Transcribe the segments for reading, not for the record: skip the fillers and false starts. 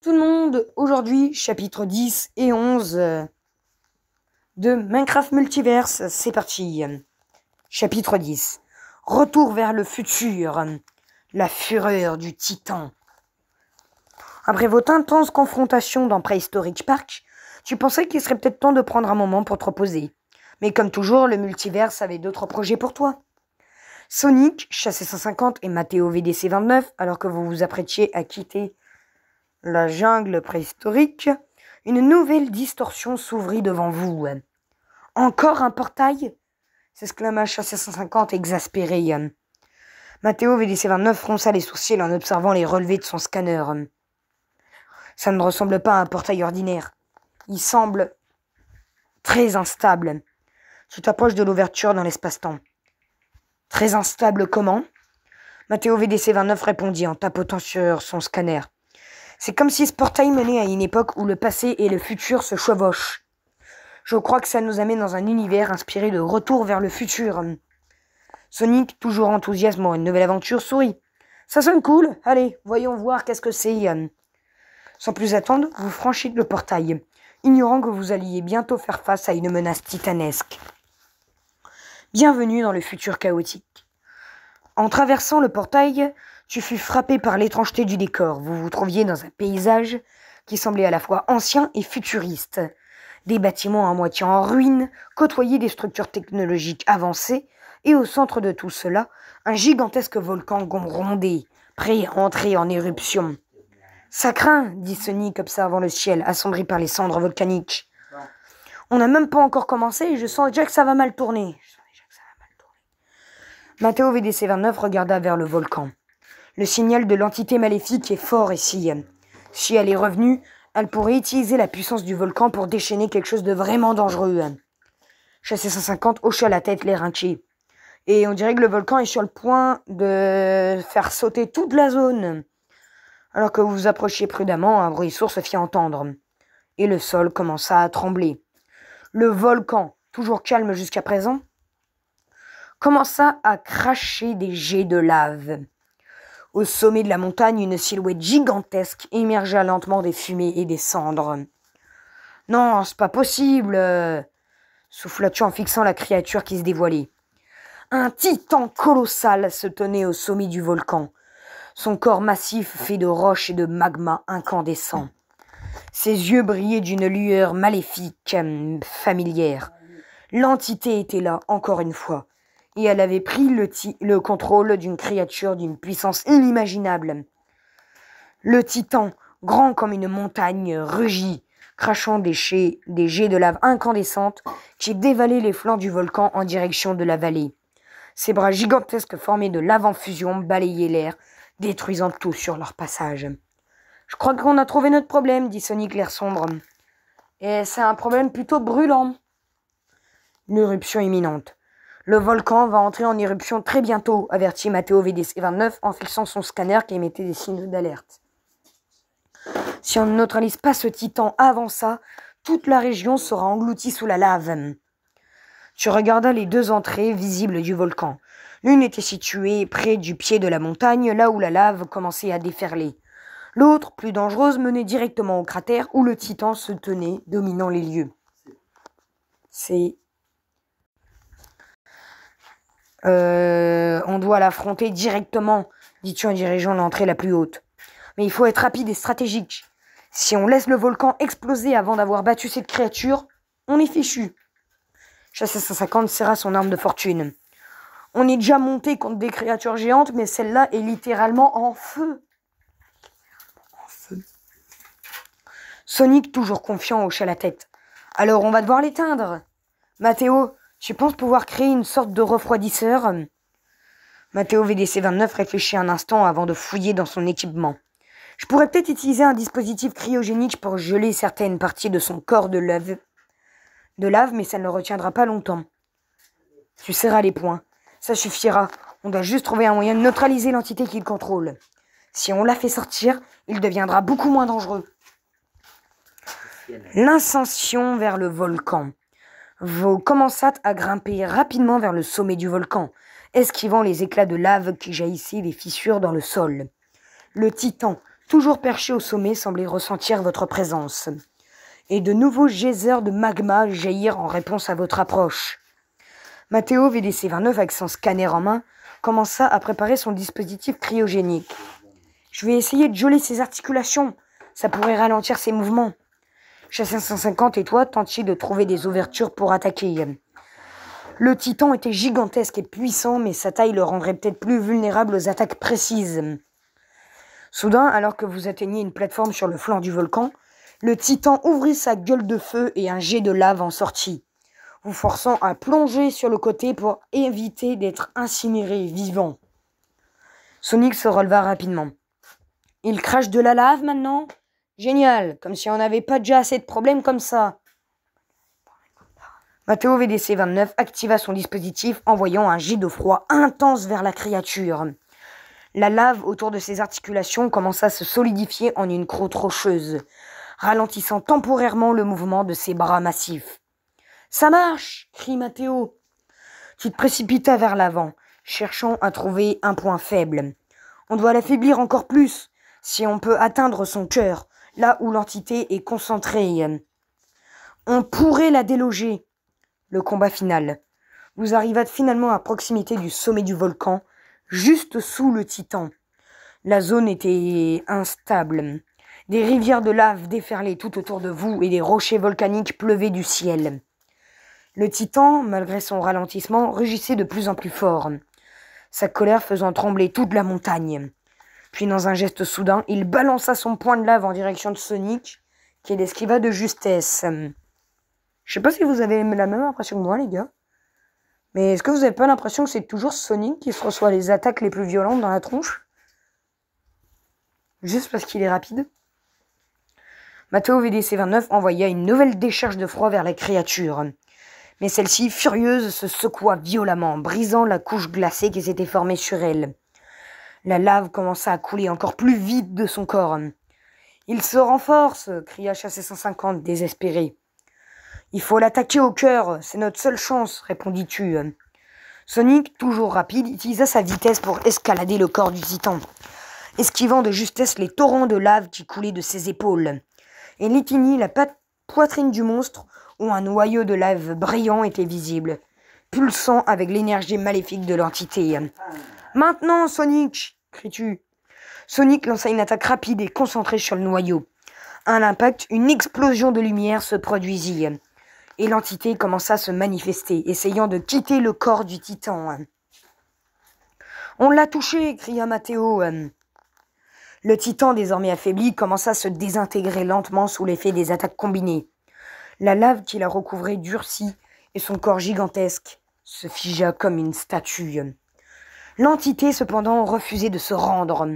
Tout le monde, aujourd'hui, chapitre 10 et 11 de Minecraft Multiverse, c'est parti. Chapitre 10. Retour vers le futur, la fureur du titan. Après votre intense confrontation dans Prehistoric Park, tu pensais qu'il serait peut-être temps de prendre un moment pour te reposer. Mais comme toujours, le multiverse avait d'autres projets pour toi. Sonic, Chassé 150 et Matteo VDC 29, alors que vous vous apprêtiez à quitter la jungle préhistorique, une nouvelle distorsion s'ouvrit devant vous. Encore un portail? S'exclama Chassé 150 exaspéré. Matteo VDC 29 fronça les sourcils en observant les relevés de son scanner. Ça ne ressemble pas à un portail ordinaire. Il semble très instable. Tu t'approches de l'ouverture dans l'espace-temps. Très instable comment? Matteo VDC 29 répondit en tapotant sur son scanner. C'est comme si ce portail menait à une époque où le passé et le futur se chevauchent. Je crois que ça nous amène dans un univers inspiré de Retour vers le futur. Sonic, toujours enthousiaste pour une nouvelle aventure, sourit. Ça sonne cool, allez, voyons voir qu'est-ce que c'est. Sans plus attendre, vous franchissez le portail, ignorant que vous alliez bientôt faire face à une menace titanesque. Bienvenue dans le futur chaotique. En traversant le portail, tu fus frappé par l'étrangeté du décor. Vous vous trouviez dans un paysage qui semblait à la fois ancien et futuriste. Des bâtiments à moitié en ruine côtoyaient des structures technologiques avancées, et au centre de tout cela, un gigantesque volcan rondé, prêt à entrer en éruption. « Ça craint !» dit Sonic, observant le ciel, assombri par les cendres volcaniques. « On n'a même pas encore commencé et je sens déjà que ça va mal tourner. » Matteo VDC 29 regarda vers le volcan. Le signal de l'entité maléfique est fort ici. Si elle est revenue, elle pourrait utiliser la puissance du volcan pour déchaîner quelque chose de vraiment dangereux. Chassé 150 hocha la tête, l'air inquiet. Et on dirait que le volcan est sur le point de faire sauter toute la zone. Alors que vous vous approchiez prudemment, un bruit sourd se fit entendre. Et le sol commença à trembler. Le volcan, toujours calme jusqu'à présent, commença à cracher des jets de lave. Au sommet de la montagne, une silhouette gigantesque émergea lentement des fumées et des cendres. « Non, c'est pas possible !» souffla-tu en fixant la créature qui se dévoilait. Un titan colossal se tenait au sommet du volcan. Son corps massif fait de roches et de magma incandescent. Ses yeux brillaient d'une lueur maléfique, familière. L'entité était là, encore une fois, et elle avait pris le contrôle d'une créature d'une puissance inimaginable. Le titan, grand comme une montagne, rugit, crachant des jets de lave incandescente qui dévalaient les flancs du volcan en direction de la vallée. Ses bras gigantesques formés de lave en fusion balayaient l'air, détruisant tout sur leur passage. « Je crois qu'on a trouvé notre problème, » dit Sonic l'air sombre. « Et c'est un problème plutôt brûlant. » Une éruption imminente. Le volcan va entrer en éruption très bientôt, avertit Matteo VDC 29 en fixant son scanner qui émettait des signaux d'alerte. Si on ne neutralise pas ce titan avant ça, toute la région sera engloutie sous la lave. Tu regardas les deux entrées visibles du volcan. L'une était située près du pied de la montagne, là où la lave commençait à déferler. L'autre, plus dangereuse, menait directement au cratère où le titan se tenait, dominant les lieux. On doit l'affronter directement, dis-tu en dirigeant l'entrée la plus haute. Mais il faut être rapide et stratégique. Si on laisse le volcan exploser avant d'avoir battu cette créature, on est fichu. Chassé 150 serra son arme de fortune. On est déjà monté contre des créatures géantes, mais celle-là est littéralement en feu. Sonic, toujours confiant, hocha la tête. Alors on va devoir l'éteindre. Matteo, tu penses pouvoir créer une sorte de refroidisseur? Matteo VDC 29 réfléchit un instant avant de fouiller dans son équipement. Je pourrais peut-être utiliser un dispositif cryogénique pour geler certaines parties de son corps de lave, mais ça ne le retiendra pas longtemps. Tu serras les poings. Ça suffira. On doit juste trouver un moyen de neutraliser l'entité qu'il contrôle. Si on la fait sortir, il deviendra beaucoup moins dangereux. L'ascension vers le volcan. Vous commençâtes à grimper rapidement vers le sommet du volcan, esquivant les éclats de lave qui jaillissaient des fissures dans le sol. Le titan, toujours perché au sommet, semblait ressentir votre présence. Et de nouveaux geysers de magma jaillirent en réponse à votre approche. Matteo, VDC-29, avec son scanner en main, commença à préparer son dispositif cryogénique. Je vais essayer de geler ses articulations. Ça pourrait ralentir ses mouvements. Chasseur 150 et toi tentiez de trouver des ouvertures pour attaquer. Le titan était gigantesque et puissant, mais sa taille le rendrait peut-être plus vulnérable aux attaques précises. Soudain, alors que vous atteigniez une plateforme sur le flanc du volcan, le titan ouvrit sa gueule de feu et un jet de lave en sortit, vous forçant à plonger sur le côté pour éviter d'être incinéré vivant. Sonic se releva rapidement. « Il crache de la lave maintenant ? Génial, comme si on n'avait pas déjà assez de problèmes comme ça. » Matteo VDC-29 activa son dispositif, envoyant un jet de froid intense vers la créature. La lave autour de ses articulations commença à se solidifier en une croûte rocheuse, ralentissant temporairement le mouvement de ses bras massifs. « Ça marche !» crie Matteo. Tu te précipitas vers l'avant, cherchant à trouver un point faible. On doit l'affaiblir encore plus, si on peut atteindre son cœur, là où l'entité est concentrée. On pourrait la déloger. Le combat final. Vous arrivâtes finalement à proximité du sommet du volcan, juste sous le titan. La zone était instable. Des rivières de lave déferlaient tout autour de vous et des rochers volcaniques pleuvaient du ciel. Le titan, malgré son ralentissement, rugissait de plus en plus fort, sa colère faisant trembler toute la montagne. Puis, dans un geste soudain, il balança son poing de lave en direction de Sonic, qui l'esquiva de justesse. Je sais pas si vous avez la même impression que moi, les gars. Mais est-ce que vous avez pas l'impression que c'est toujours Sonic qui se reçoit les attaques les plus violentes dans la tronche ? Juste parce qu'il est rapide. Matteo VDC-29 envoya une nouvelle décharge de froid vers la créature. Mais celle-ci, furieuse, se secoua violemment, brisant la couche glacée qui s'était formée sur elle. La lave commença à couler encore plus vite de son corps. « Il se renforce !» cria Chassé 150, désespéré. « Il faut l'attaquer au cœur, c'est notre seule chance, répondis-tu. » Sonic, toujours rapide, utilisa sa vitesse pour escalader le corps du titan, esquivant de justesse les torrents de lave qui coulaient de ses épaules. Et il atteignit la poitrine du monstre où un noyau de lave brillant était visible, pulsant avec l'énergie maléfique de l'entité. « Maintenant, Sonic !» cries-tu. Sonic lança une attaque rapide et concentrée sur le noyau. À l'impact, une explosion de lumière se produisit, et l'entité commença à se manifester, essayant de quitter le corps du titan. « On l'a touché !» cria Matteo. Le titan, désormais affaibli, commença à se désintégrer lentement sous l'effet des attaques combinées. La lave qui la recouvrait durcit, et son corps gigantesque se figea comme une statue. L'entité, cependant, refusait de se rendre.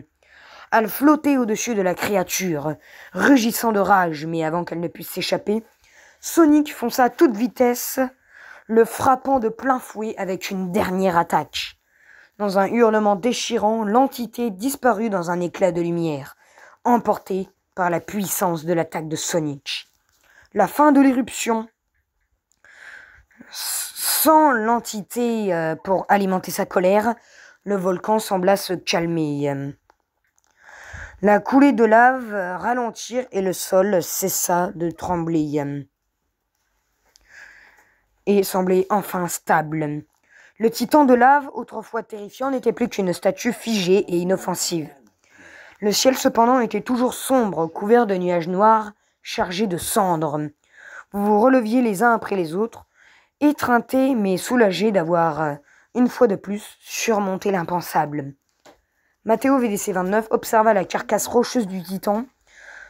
Elle flottait au-dessus de la créature, rugissant de rage, mais avant qu'elle ne puisse s'échapper, Sonic fonça à toute vitesse, le frappant de plein fouet avec une dernière attaque. Dans un hurlement déchirant, l'entité disparut dans un éclat de lumière, emportée par la puissance de l'attaque de Sonic. La fin de l'éruption. Sans l'entité pour alimenter sa colère, le volcan sembla se calmer. La coulée de lave ralentit et le sol cessa de trembler et semblait enfin stable. Le titan de lave, autrefois terrifiant, n'était plus qu'une statue figée et inoffensive. Le ciel cependant était toujours sombre, couvert de nuages noirs, chargés de cendres. Vous vous releviez les uns après les autres, étreintés mais soulagés d'avoir, une fois de plus, surmonté l'impensable. Matteo VDC-29 observa la carcasse rocheuse du titan,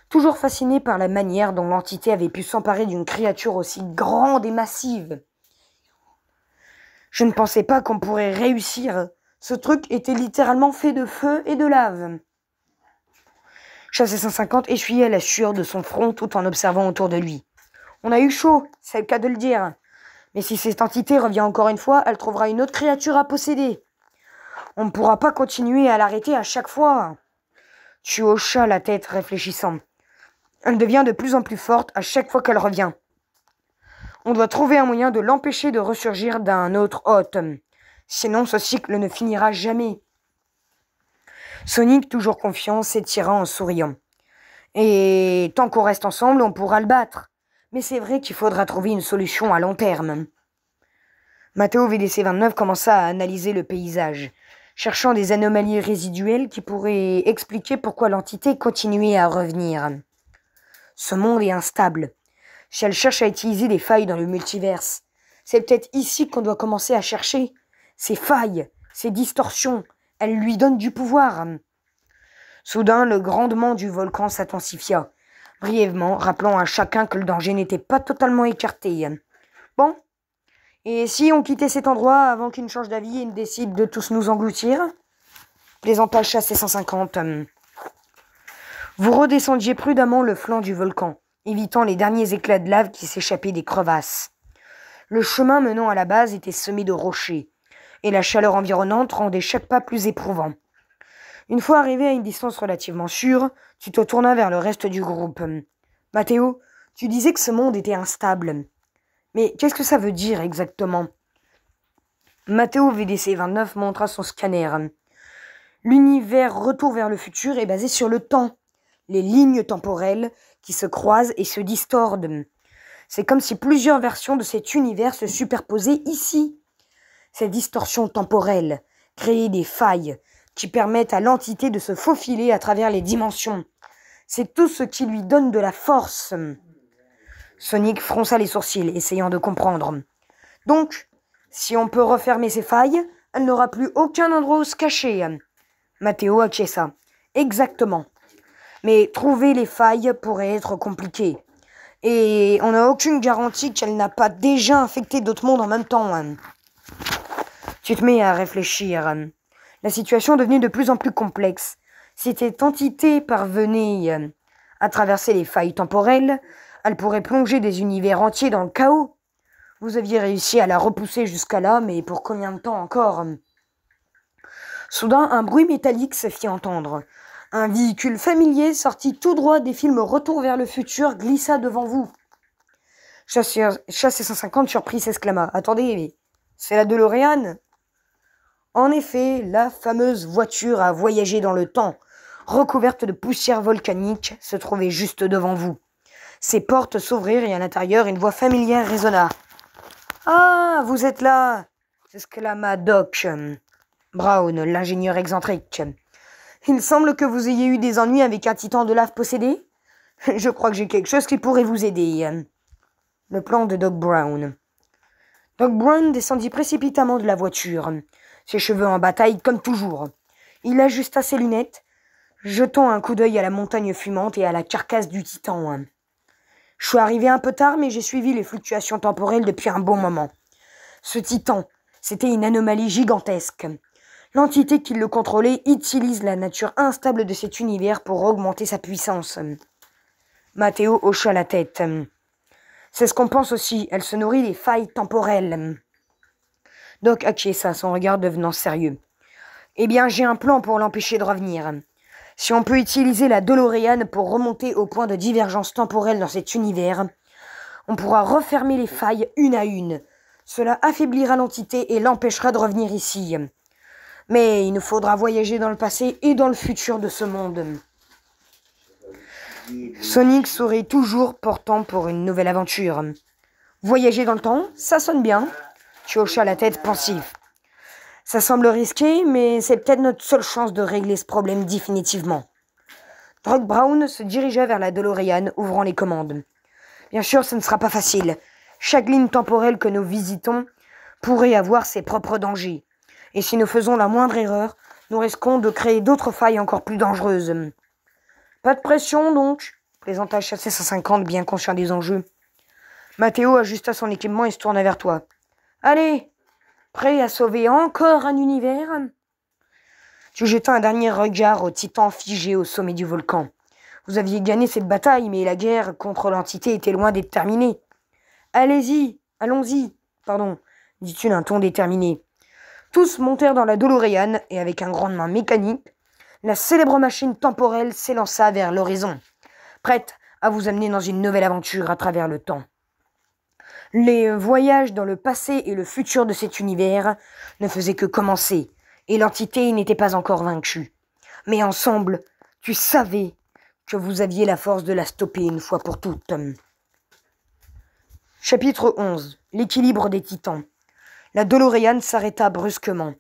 toujours fasciné par la manière dont l'entité avait pu s'emparer d'une créature aussi grande et massive. Je ne pensais pas qu'on pourrait réussir. Ce truc était littéralement fait de feu et de lave. Chassé 150 essuyait la sueur de son front tout en observant autour de lui. On a eu chaud, c'est le cas de le dire. Mais si cette entité revient encore une fois, elle trouvera une autre créature à posséder. On ne pourra pas continuer à l'arrêter à chaque fois. Tu hochas la tête, réfléchissant. Elle devient de plus en plus forte à chaque fois qu'elle revient. On doit trouver un moyen de l'empêcher de ressurgir d'un autre hôte. Sinon, ce cycle ne finira jamais. Sonic, toujours confiant, s'étira en souriant. Et tant qu'on reste ensemble, on pourra le battre. Mais c'est vrai qu'il faudra trouver une solution à long terme. Matteo VDC-29 commença à analyser le paysage, cherchant des anomalies résiduelles qui pourraient expliquer pourquoi l'entité continuait à revenir. Ce monde est instable. Si elle cherche à utiliser des failles dans le multiverse, c'est peut-être ici qu'on doit commencer à chercher. Ces failles, ces distorsions, elles lui donnent du pouvoir. Soudain, le grondement du volcan s'intensifia, brièvement rappelant à chacun que le danger n'était pas totalement écarté. Bon, et si on quittait cet endroit avant qu'il ne change d'avis et ne décide de tous nous engloutir? Plaisantage chassé 150. Vous redescendiez prudemment le flanc du volcan, évitant les derniers éclats de lave qui s'échappaient des crevasses. Le chemin menant à la base était semé de rochers, et la chaleur environnante rendait chaque pas plus éprouvant. Une fois arrivé à une distance relativement sûre, tu te tournas vers le reste du groupe. Matteo, tu disais que ce monde était instable. Mais qu'est-ce que ça veut dire exactement? Matteo VDC-29 montra son scanner. L'univers Retour vers le futur est basé sur le temps, les lignes temporelles qui se croisent et se distordent. C'est comme si plusieurs versions de cet univers se superposaient ici. Ces distorsions temporelles créent des failles qui permettent à l'entité de se faufiler à travers les dimensions. C'est tout ce qui lui donne de la force. Sonic fronça les sourcils, essayant de comprendre. Donc, si on peut refermer ces failles, elle n'aura plus aucun endroit où se cacher. Matteo acquiesça. Exactement. Mais trouver les failles pourrait être compliqué. Et on n'a aucune garantie qu'elle n'a pas déjà infecté d'autres mondes en même temps. Tu te mets à réfléchir. La situation devenait de plus en plus complexe. Si cette entité parvenait à traverser les failles temporelles, elle pourrait plonger des univers entiers dans le chaos. Vous aviez réussi à la repousser jusqu'à là, mais pour combien de temps encore? Soudain, un bruit métallique se fit entendre. Un véhicule familier sorti tout droit des films Retour vers le futur glissa devant vous. Chassé 150 surpris s'exclama. « Attendez, c'est la DeLorean ?» En effet, la fameuse voiture a voyagé dans le temps, recouverte de poussière volcanique, se trouvait juste devant vous. Ses portes s'ouvrirent et à l'intérieur, une voix familière résonna. « Ah, vous êtes là !» s'exclama Doc Brown, l'ingénieur excentrique. « Il semble que vous ayez eu des ennuis avec un titan de lave possédé. Je crois que j'ai quelque chose qui pourrait vous aider. » Le plan de Doc Brown. Doc Brown descendit précipitamment de la voiture, ses cheveux en bataille comme toujours. Il ajusta ses lunettes, jetant un coup d'œil à la montagne fumante et à la carcasse du titan. Je suis arrivé un peu tard, mais j'ai suivi les fluctuations temporelles depuis un bon moment. Ce titan, c'était une anomalie gigantesque. L'entité qui le contrôlait utilise la nature instable de cet univers pour augmenter sa puissance. Matteo hocha la tête. C'est ce qu'on pense aussi, elle se nourrit des failles temporelles. Doc acquiesça, son regard devenant sérieux. Eh bien, j'ai un plan pour l'empêcher de revenir. Si on peut utiliser la DeLorean pour remonter au point de divergence temporelle dans cet univers, on pourra refermer les failles une à une. Cela affaiblira l'entité et l'empêchera de revenir ici. Mais il nous faudra voyager dans le passé et dans le futur de ce monde. Sonic sourit toujours, portant pour une nouvelle aventure. Voyager dans le temps, ça sonne bien. Tu hochas la tête pensif. Ça semble risqué, mais c'est peut-être notre seule chance de régler ce problème définitivement. Doc Brown se dirigea vers la DeLorean, ouvrant les commandes. Bien sûr, ce ne sera pas facile. Chaque ligne temporelle que nous visitons pourrait avoir ses propres dangers. Et si nous faisons la moindre erreur, nous risquons de créer d'autres failles encore plus dangereuses. Pas de pression, donc, plaisanta Chassé 150, bien conscient des enjeux. Matteo ajusta son équipement et se tourna vers toi. Allez, prêt à sauver encore un univers? Tu jetas un dernier regard au titan figé au sommet du volcan. Vous aviez gagné cette bataille, mais la guerre contre l'entité était loin d'être terminée. Allons-y, dit-il d'un ton déterminé. Tous montèrent dans la DeLorean et avec un grondement mécanique, la célèbre machine temporelle s'élança vers l'horizon, prête à vous amener dans une nouvelle aventure à travers le temps. Les voyages dans le passé et le futur de cet univers ne faisaient que commencer, et l'entité n'était pas encore vaincue. Mais ensemble, tu savais que vous aviez la force de la stopper une fois pour toutes. Chapitre 11. L'équilibre des titans. La DeLorean s'arrêta brusquement,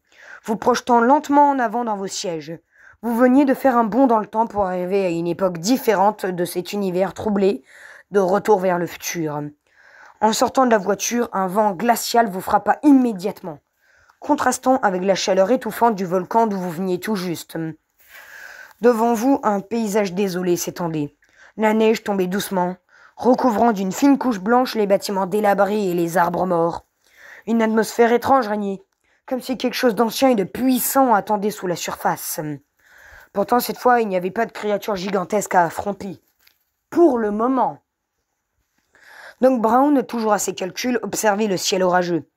vous projetant lentement en avant dans vos sièges. Vous veniez de faire un bond dans le temps pour arriver à une époque différente de cet univers troublé de retour vers le futur. En sortant de la voiture, un vent glacial vous frappa immédiatement, contrastant avec la chaleur étouffante du volcan d'où vous veniez tout juste. Devant vous, un paysage désolé s'étendait. La neige tombait doucement, recouvrant d'une fine couche blanche les bâtiments délabrés et les arbres morts. Une atmosphère étrange régnait, comme si quelque chose d'ancien et de puissant attendait sous la surface. Pourtant, cette fois, il n'y avait pas de créatures gigantesques à affronter. Pour le moment. Doc Brown, toujours à ses calculs, observait le ciel orageux.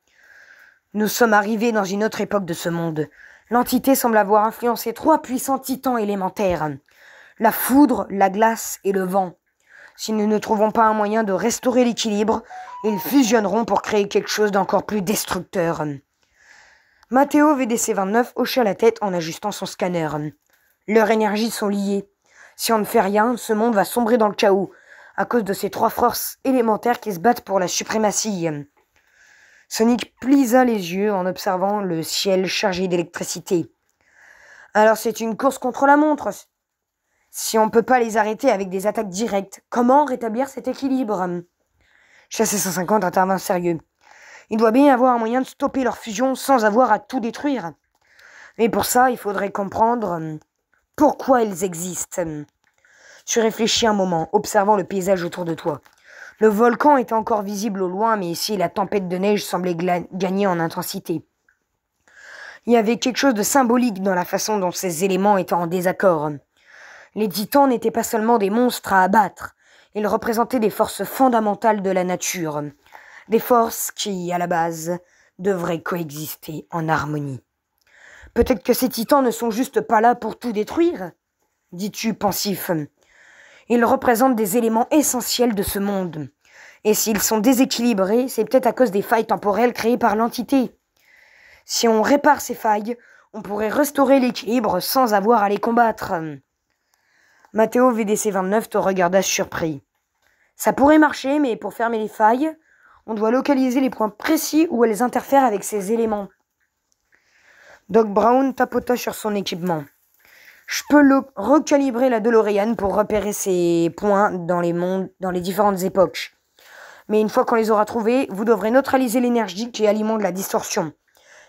Nous sommes arrivés dans une autre époque de ce monde. L'entité semble avoir influencé 3 puissants titans élémentaires. La foudre, la glace et le vent. Si nous ne trouvons pas un moyen de restaurer l'équilibre, ils fusionneront pour créer quelque chose d'encore plus destructeur. Matteo VDC-29 hocha la tête en ajustant son scanner. Leurs énergies sont liées. Si on ne fait rien, ce monde va sombrer dans le chaos, à cause de ces 3 forces élémentaires qui se battent pour la suprématie. Sonic plisa les yeux en observant le ciel chargé d'électricité. Alors c'est une course contre la montre. Si on ne peut pas les arrêter avec des attaques directes, comment rétablir cet équilibre? Chassé 150 intervint sérieux. Il doit bien y avoir un moyen de stopper leur fusion sans avoir à tout détruire. Mais pour ça, il faudrait comprendre pourquoi ils existent. Tu réfléchis un moment, observant le paysage autour de toi. Le volcan était encore visible au loin, mais ici, la tempête de neige semblait gagner en intensité. Il y avait quelque chose de symbolique dans la façon dont ces éléments étaient en désaccord. Les titans n'étaient pas seulement des monstres à abattre, ils représentaient des forces fondamentales de la nature, des forces qui, à la base, devraient coexister en harmonie. Peut-être que ces titans ne sont juste pas là pour tout détruire, dis-tu pensif. Ils représentent des éléments essentiels de ce monde. Et s'ils sont déséquilibrés, c'est peut-être à cause des failles temporelles créées par l'entité. Si on répare ces failles, on pourrait restaurer l'équilibre sans avoir à les combattre. Matteo VDC-29 te regarda surpris. Ça pourrait marcher, mais pour fermer les failles, on doit localiser les points précis où elles interfèrent avec ces éléments. Doc Brown tapota sur son équipement. Je peux recalibrer la DeLorean pour repérer ces points dans les différentes époques. Mais une fois qu'on les aura trouvés, vous devrez neutraliser l'énergie qui alimente la distorsion.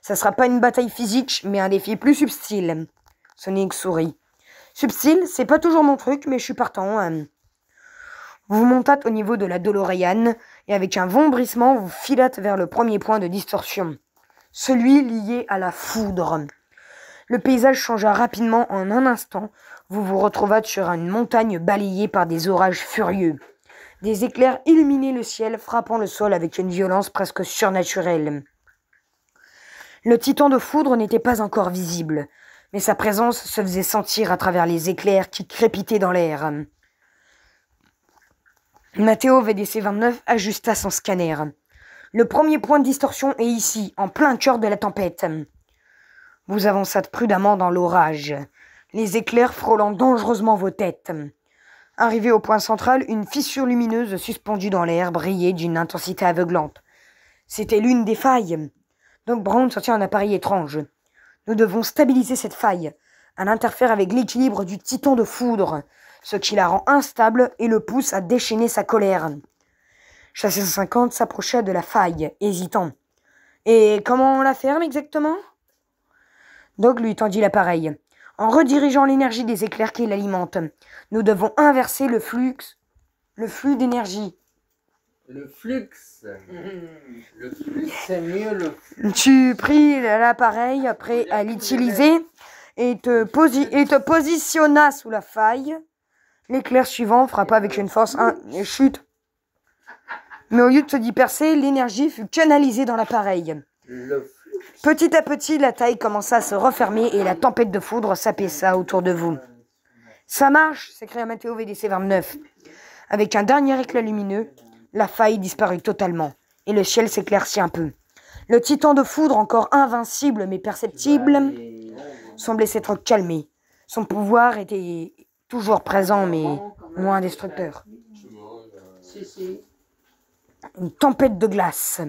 Ça sera pas une bataille physique, mais un défi plus subtil. Sonic sourit. Subtil, c'est pas toujours mon truc, mais je suis partant. Vous montâtes au niveau de la DeLorean, et avec un vombrissement, vous filâtes vers le premier point de distorsion. Celui lié à la foudre. Le paysage changea rapidement en un instant. Vous vous retrouvâtes sur une montagne balayée par des orages furieux. Des éclairs illuminaient le ciel, frappant le sol avec une violence presque surnaturelle. Le titan de foudre n'était pas encore visible, mais sa présence se faisait sentir à travers les éclairs qui crépitaient dans l'air. Matteo VDC-29 ajusta son scanner. Le premier point de distorsion est ici, en plein cœur de la tempête. Vous avançâtes prudemment dans l'orage, les éclairs frôlant dangereusement vos têtes. Arrivé au point central, une fissure lumineuse suspendue dans l'air brillait d'une intensité aveuglante. C'était l'une des failles. Doc Brown sortit un appareil étrange. Nous devons stabiliser cette faille. Elle interfère avec l'équilibre du titan de foudre, ce qui la rend instable et le pousse à déchaîner sa colère. Chassé 150 s'approcha de la faille, hésitant. « Et comment on la ferme exactement ?» Doc lui tendit l'appareil. En redirigeant l'énergie des éclairs qui l'alimentent, nous devons inverser le flux d'énergie. Le flux. Le flux, c'est mieux le flux. Tu pris l'appareil prêt à l'utiliser et te positionna sous la faille. L'éclair suivant frappa avec une force et chute. Mais au lieu de se disperser, l'énergie fut canalisée dans l'appareil. Petit à petit, la taille commença à se refermer et la tempête de foudre s'apaisa autour de vous. « Ça marche !» s'écria Matteo VDC-29. Avec un dernier éclat lumineux, la faille disparut totalement et le ciel s'éclaircit un peu. Le titan de foudre, encore invincible mais perceptible, semblait s'être calmé. Son pouvoir était toujours présent, mais moins destructeur. Une tempête de glace.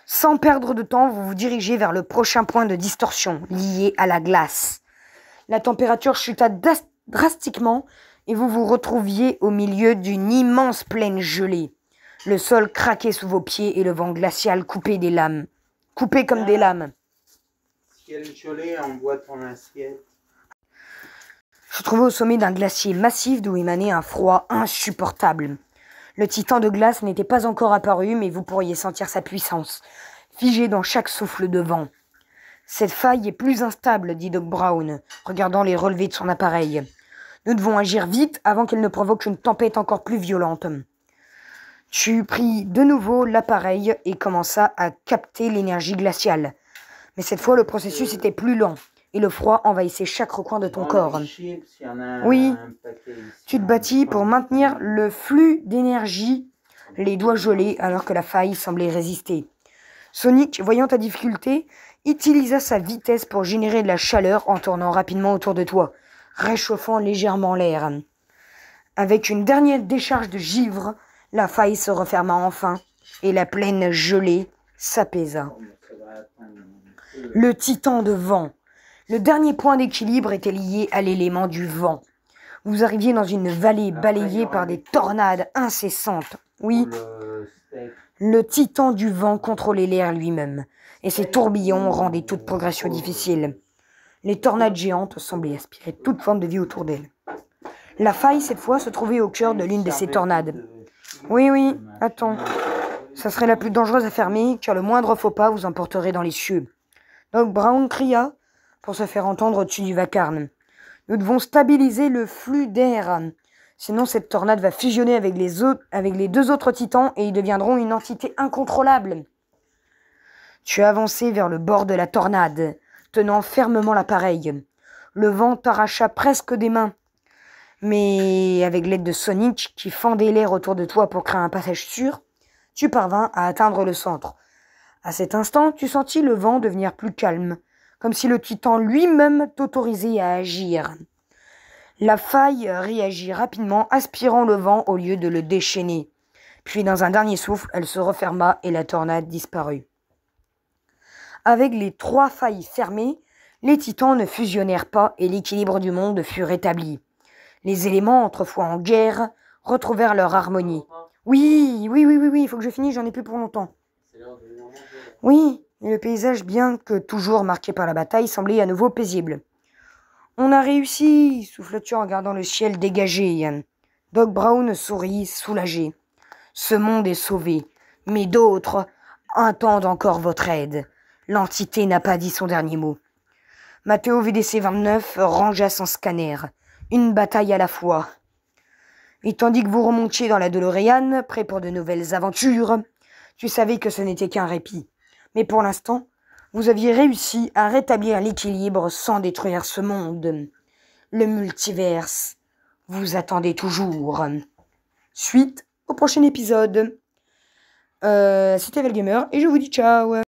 Sans perdre de temps, vous vous dirigez vers le prochain point de distorsion, lié à la glace. La température chuta drastiquement et vous vous retrouviez au milieu d'une immense plaine gelée. Le sol craquait sous vos pieds et le vent glacial coupait comme des lames. Ciel gelé, envoie ton assiette. Se trouvait au sommet d'un glacier massif d'où émanait un froid insupportable. Le titan de glace n'était pas encore apparu, mais vous pourriez sentir sa puissance, figée dans chaque souffle de vent. Cette faille est plus instable, dit Doc Brown, regardant les relevés de son appareil. Nous devons agir vite avant qu'elle ne provoque une tempête encore plus violente. Tu pris de nouveau l'appareil et commença à capter l'énergie glaciale. Mais cette fois, le processus était plus lent et le froid envahissait chaque recoin de ton corps. Oui, tu te battis pour maintenir le flux d'énergie, les doigts gelés alors que la faille semblait résister. Sonic, voyant ta difficulté, utilisa sa vitesse pour générer de la chaleur en tournant rapidement autour de toi, réchauffant légèrement l'air. Avec une dernière décharge de givre, la faille se referma enfin et la plaine gelée s'apaisa. Le titan de vent. Le dernier point d'équilibre était lié à l'élément du vent. Vous arriviez dans une vallée balayée par des tornades incessantes. Oui, le titan du vent contrôlait l'air lui-même, et ses tourbillons rendaient toute progression difficile. Les tornades géantes semblaient aspirer toute forme de vie autour d'elle. La faille, cette fois, se trouvait au cœur de l'une de ces tornades. Oui, attends. Ça serait la plus dangereuse à fermer, car le moindre faux pas vous emporterait dans les cieux. Doc Brown cria pour se faire entendre au-dessus du vacarme. Nous devons stabiliser le flux d'air. Sinon, cette tornade va fusionner avec les deux autres titans et ils deviendront une entité incontrôlable. Tu avançais vers le bord de la tornade, tenant fermement l'appareil. Le vent t'arracha presque des mains. Mais avec l'aide de Sonic, qui fendait l'air autour de toi pour créer un passage sûr, tu parvins à atteindre le centre. À cet instant, tu sentis le vent devenir plus calme, comme si le titan lui-même t'autorisait à agir. La faille réagit rapidement, aspirant le vent au lieu de le déchaîner. Puis, dans un dernier souffle, elle se referma et la tornade disparut. Avec les 3 failles fermées, les titans ne fusionnèrent pas et l'équilibre du monde fut rétabli. Les éléments, autrefois en guerre, retrouvèrent leur harmonie. Oui, il faut que je finisse, j'en ai plus pour longtemps. Oui, et le paysage, bien que toujours marqué par la bataille, semblait à nouveau paisible. On a réussi, souffla-tu en regardant le ciel dégagé. Doc Brown sourit, soulagé. Ce monde est sauvé, mais d'autres attendent encore votre aide. L'entité n'a pas dit son dernier mot. Matteo VDC 29 rangea son scanner. Une bataille à la fois. Et tandis que vous remontiez dans la DeLorean, prêt pour de nouvelles aventures, tu savais que ce n'était qu'un répit. Mais pour l'instant, vous aviez réussi à rétablir l'équilibre sans détruire ce monde. Le multiverse vous attendait toujours. Suite au prochain épisode. C'était Velgamer et je vous dis ciao.